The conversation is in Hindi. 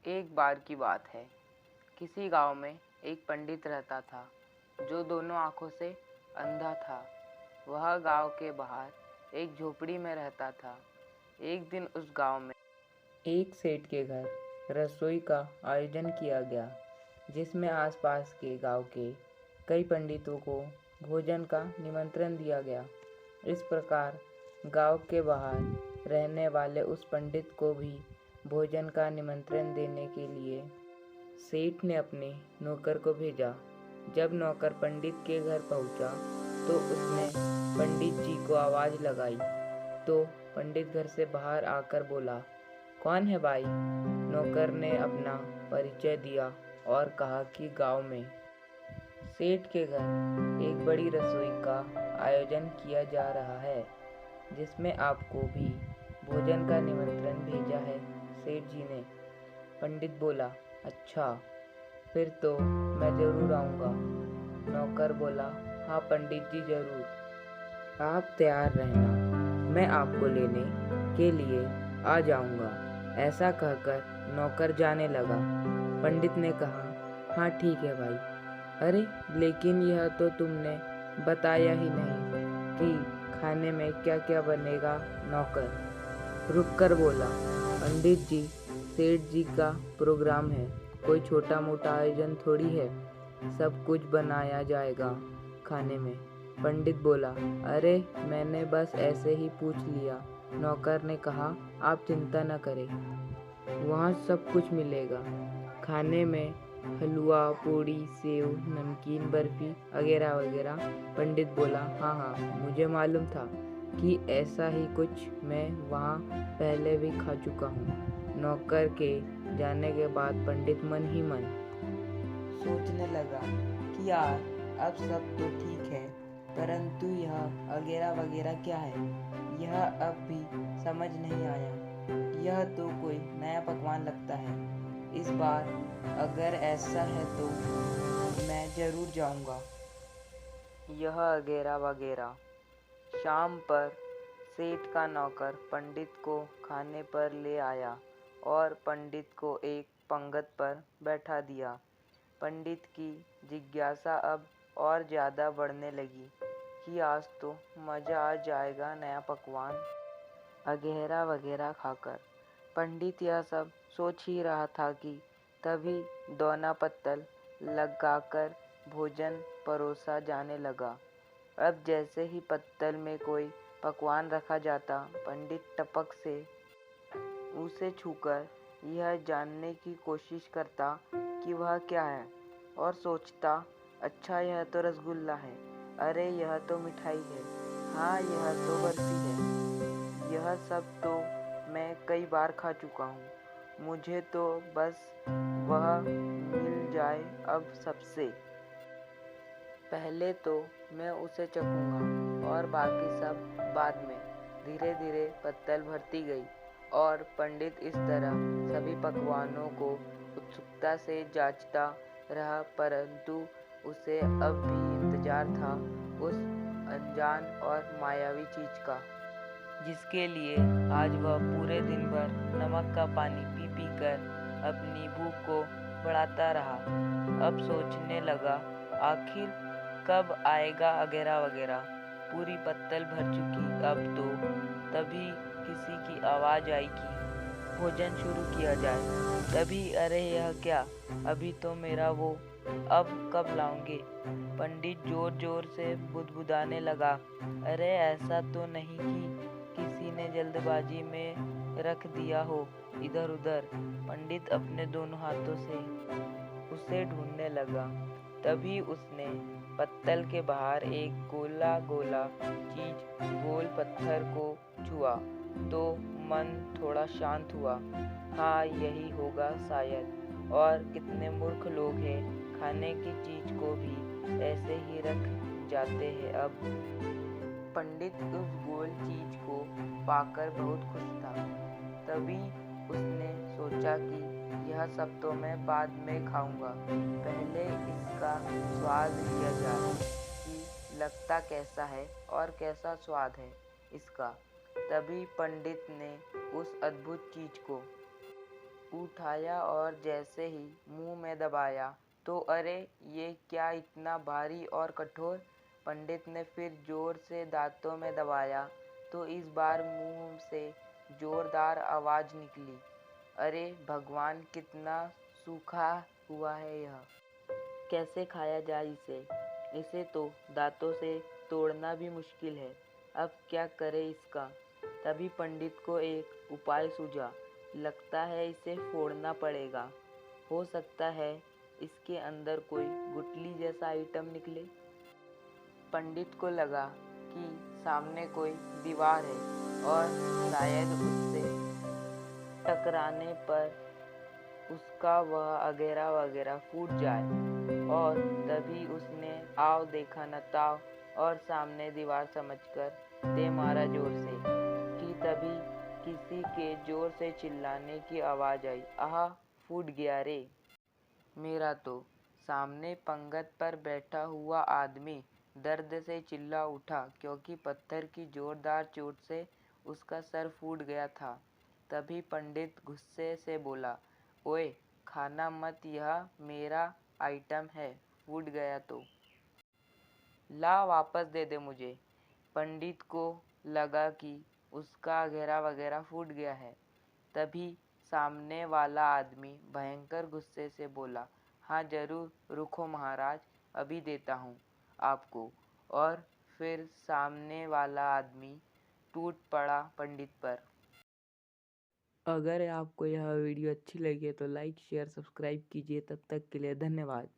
एक बार की बात है। किसी गांव में एक पंडित रहता था जो दोनों आंखों से अंधा था। वह गांव के बाहर एक झोपड़ी में रहता था। एक दिन उस गांव में एक सेठ के घर रसोई का आयोजन किया गया, जिसमें आसपास के गांव के कई पंडितों को भोजन का निमंत्रण दिया गया। इस प्रकार गांव के बाहर रहने वाले उस पंडित को भी भोजन का निमंत्रण देने के लिए सेठ ने अपने नौकर को भेजा। जब नौकर पंडित के घर पहुंचा तो उसने पंडित जी को आवाज़ लगाई तो पंडित घर से बाहर आकर बोला, कौन है भाई? नौकर ने अपना परिचय दिया और कहा कि गांव में सेठ के घर एक बड़ी रसोई का आयोजन किया जा रहा है, जिसमें आपको भी भोजन का निमंत्रण भेजा है सेठ जी ने। पंडित बोला, अच्छा, फिर तो मैं ज़रूर आऊँगा। नौकर बोला, हाँ पंडित जी ज़रूर, आप तैयार रहना, मैं आपको लेने के लिए आ जाऊँगा। ऐसा कहकर नौकर जाने लगा। पंडित ने कहा, हाँ ठीक है भाई। अरे लेकिन यह तो तुमने बताया ही नहीं कि खाने में क्या क्या बनेगा। नौकर रुक कर बोला, पंडित जी, सेठ जी का प्रोग्राम है, कोई छोटा मोटा आयोजन थोड़ी है, सब कुछ बनाया जाएगा खाने में। पंडित बोला, अरे मैंने बस ऐसे ही पूछ लिया। नौकर ने कहा, आप चिंता न करें, वहाँ सब कुछ मिलेगा खाने में, हलवा, पूड़ी, सेव, नमकीन, बर्फी वगैरह वगैरह। पंडित बोला, हाँ हाँ, मुझे मालूम था कि ऐसा ही कुछ मैं वहाँ पहले भी खा चुका हूँ। नौकर के जाने के बाद पंडित मन ही मन सोचने लगा कि यार अब सब तो ठीक है, परंतु यह वगैरह वगैरह क्या है, यह अब भी समझ नहीं आया। यह तो कोई नया पकवान लगता है। इस बार अगर ऐसा है तो मैं ज़रूर जाऊंगा। यह वगैरह वगैरह। शाम पर सेठ का नौकर पंडित को खाने पर ले आया और पंडित को एक पंगत पर बैठा दिया। पंडित की जिज्ञासा अब और ज़्यादा बढ़ने लगी कि आज तो मज़ा आ जाएगा नया पकवान वगैरह वगैरह खाकर। पंडित यह सब सोच ही रहा था कि तभी दोना पत्तल लगाकर भोजन परोसा जाने लगा। अब जैसे ही पत्तल में कोई पकवान रखा जाता, पंडित टपक से उसे छूकर यह जानने की कोशिश करता कि वह क्या है, और सोचता, अच्छा यह तो रसगुल्ला है, अरे यह तो मिठाई है, हाँ यह तो बर्फी है, यह सब तो मैं कई बार खा चुका हूँ, मुझे तो बस वह मिल जाए अब सबसे पहले तो मैं उसे चखूँगा और बाकी सब बाद में। धीरे धीरे पत्तल भरती गई और पंडित इस तरह सभी पकवानों को उत्सुकता से जांचता रहा, परंतु उसे अब भी इंतजार था उस अनजान और मायावी चीज का, जिसके लिए आज वह पूरे दिन भर नमक का पानी पी पी कर अपनी भूख को बढ़ाता रहा। अब सोचने लगा, आखिर कब आएगा वगैरह वगैरह। पूरी पत्तल भर चुकी अब तो। तभी किसी की आवाज़ आई कि भोजन शुरू किया जाए। तभी अरे यह क्या, अभी तो मेरा वो, अब कब लाऊंगे? पंडित जोर जोर से बुदबुदाने लगा, अरे ऐसा तो नहीं कि किसी ने जल्दबाजी में रख दिया हो इधर उधर। पंडित अपने दोनों हाथों से उसे ढूंढने लगा। तभी उसने पत्तल के बाहर एक गोला गोला चीज, गोल पत्थर को छुआ तो मन थोड़ा शांत हुआ। हाँ यही होगा शायद, और कितने मूर्ख लोग हैं, खाने की चीज को भी ऐसे ही रख जाते हैं। अब पंडित उस गोल चीज को पाकर बहुत खुश था। तभी उसने सोचा कि यह सब तो मैं बाद में खाऊंगा, पहले इसका स्वाद लिया जाए कि लगता कैसा है और कैसा स्वाद है इसका। तभी पंडित ने उस अद्भुत चीज को उठाया और जैसे ही मुंह में दबाया तो अरे ये क्या इतना भारी और कठोर। पंडित ने फिर जोर से दांतों में दबाया तो इस बार मुंह से जोरदार आवाज निकली, अरे भगवान कितना सूखा हुआ है यह, कैसे खाया जाए इसे। इसे तो दांतों से तोड़ना भी मुश्किल है, अब क्या करे इसका। तभी पंडित को एक उपाय सूझा, लगता है इसे फोड़ना पड़ेगा, हो सकता है इसके अंदर कोई गुठली जैसा आइटम निकले। पंडित को लगा कि सामने कोई दीवार है और शायद उससे टकराने पर उसका वह अगेरा वगैरह फूट जाए। और तभी उसने आओ देखा न ताव और सामने दीवार समझकर दे मारा जोर से कि तभी किसी के जोर से चिल्लाने की आवाज आई, आहा फूट गया रे। मेरा तो सामने पंगत पर बैठा हुआ आदमी दर्द से चिल्ला उठा क्योंकि पत्थर की जोरदार चोट से उसका सर फूट गया था। तभी पंडित गुस्से से बोला, ओए खाना मत, यह मेरा आइटम है, फूट गया तो ला वापस दे दे मुझे। पंडित को लगा कि उसका घेरा वगैरह फूट गया है। तभी सामने वाला आदमी भयंकर गुस्से से बोला, हाँ जरूर, रुको महाराज, अभी देता हूँ आपको। और फिर सामने वाला आदमी टूट पड़ा पंडित पर। अगर आपको यह वीडियो अच्छी लगी है तो लाइक शेयर सब्सक्राइब कीजिए। तब तक के लिए धन्यवाद।